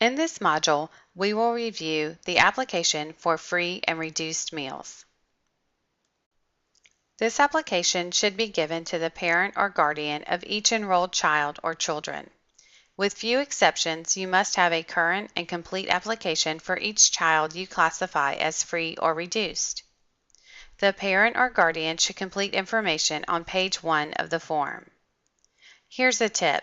In this module, we will review the application for free and reduced meals. This application should be given to the parent or guardian of each enrolled child or children. With few exceptions, you must have a current and complete application for each child you classify as free or reduced. The parent or guardian should complete information on page 1 of the form. Here's a tip.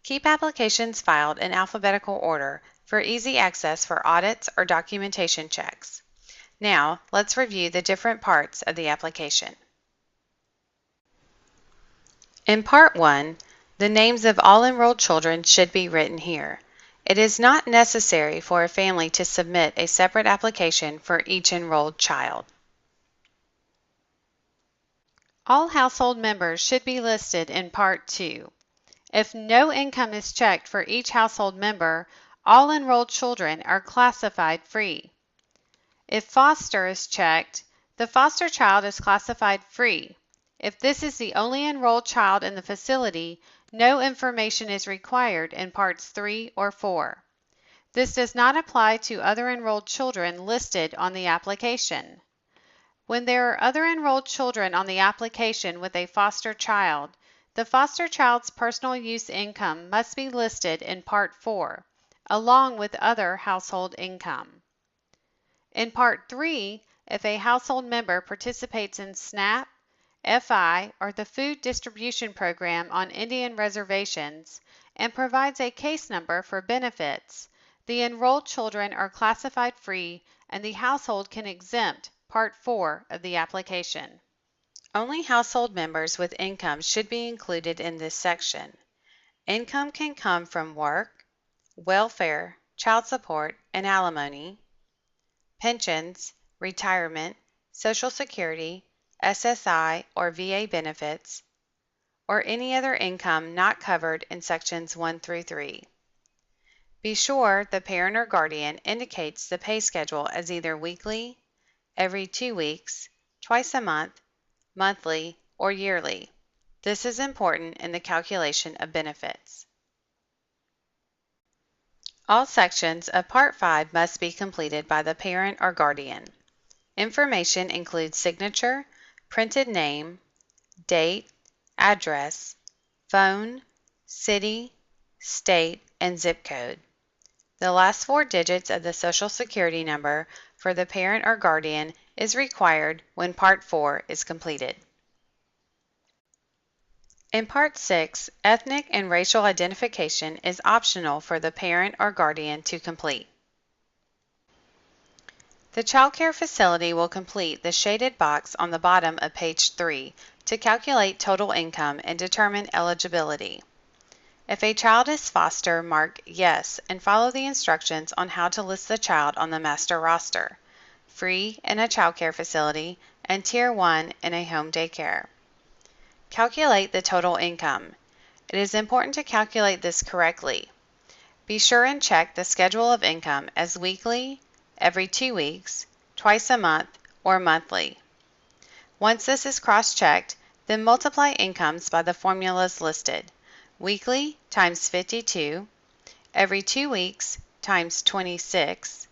Keep applications filed in alphabetical order for easy access for audits or documentation checks. Now, let's review the different parts of the application. In Part 1, the names of all enrolled children should be written here. It is not necessary for a family to submit a separate application for each enrolled child. All household members should be listed in Part 2. If no income is checked for each household member, all enrolled children are classified free. If foster is checked, the foster child is classified free. If this is the only enrolled child in the facility, no information is required in Parts 3 or 4. This does not apply to other enrolled children listed on the application. When there are other enrolled children on the application with a foster child, the foster child's personal use income must be listed in Part 4, along with other household income. In Part 3, if a household member participates in SNAP, FI, or the Food Distribution Program on Indian reservations and provides a case number for benefits, the enrolled children are classified free and the household can exempt Part 4 of the application. Only household members with income should be included in this section. Income can come from work, welfare, child support, and alimony, pensions, retirement, Social Security, SSI or VA benefits, or any other income not covered in sections 1 through 3. Be sure the parent or guardian indicates the pay schedule as either weekly, every 2 weeks, twice a month, monthly, or yearly. This is important in the calculation of benefits. All sections of Part 5 must be completed by the parent or guardian. Information includes signature, printed name, date, address, phone, city, state, and zip code. The last 4 digits of the Social Security number for the parent or guardian is required when Part 4 is completed. In Part 6, ethnic and racial identification is optional for the parent or guardian to complete. The child care facility will complete the shaded box on the bottom of page 3 to calculate total income and determine eligibility. If a child is foster, mark yes and follow the instructions on how to list the child on the master roster, free in a child care facility, and Tier 1 in a home daycare. Calculate the total income. It is important to calculate this correctly. Be sure and check the schedule of income as weekly, every 2 weeks, twice a month, or monthly. Once this is cross-checked, then multiply incomes by the formulas listed. Weekly times 52, every 2 weeks times 26,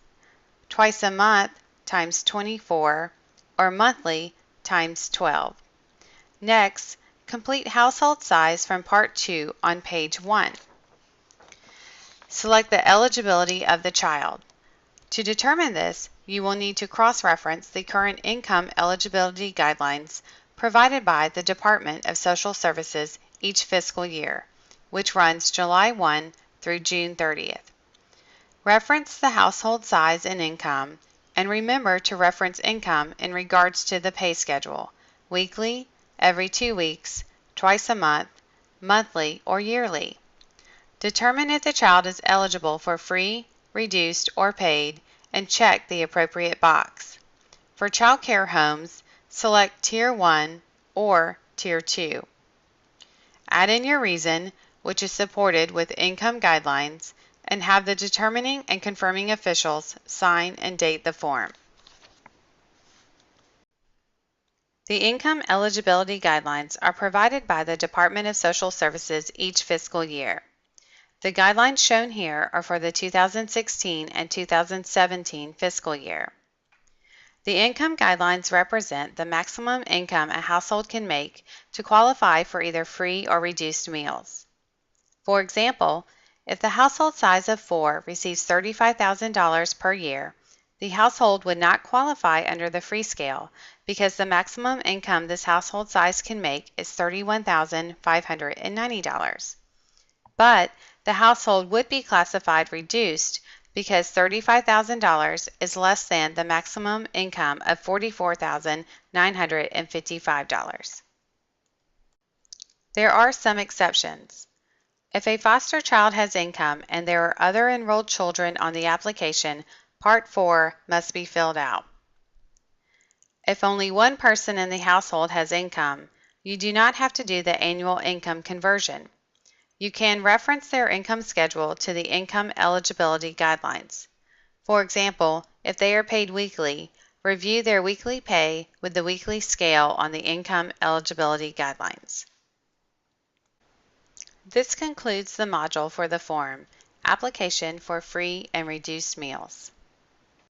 twice a month times 24, or monthly times 12. Next, complete household size from Part 2 on page 1. Select the eligibility of the child. To determine this, you will need to cross-reference the current income eligibility guidelines provided by the Department of Social Services each fiscal year, which runs July 1 through June 30th. Reference the household size and income, and remember to reference income in regards to the pay schedule, weekly, every 2 weeks, twice a month, monthly, or yearly. Determine if the child is eligible for free, reduced, or paid, and check the appropriate box. For child care homes, select Tier 1 or Tier 2. Add in your reason, which is supported with income guidelines, and have the determining and confirming officials sign and date the form. The income eligibility guidelines are provided by the Department of Social Services each fiscal year. The guidelines shown here are for the 2016 and 2017 fiscal year. The income guidelines represent the maximum income a household can make to qualify for either free or reduced meals. For example, if the household size of 4 receives $35,000 per year, the household would not qualify under the free scale because the maximum income this household size can make is $31,590. But the household would be classified reduced because $35,000 is less than the maximum income of $44,955. There are some exceptions. If a foster child has income and there are other enrolled children on the application, Part 4 must be filled out. If only one person in the household has income, you do not have to do the annual income conversion. You can reference their income schedule to the income eligibility guidelines. For example, if they are paid weekly, review their weekly pay with the weekly scale on the income eligibility guidelines. This concludes the module for the form, Application for Free and Reduced Meals.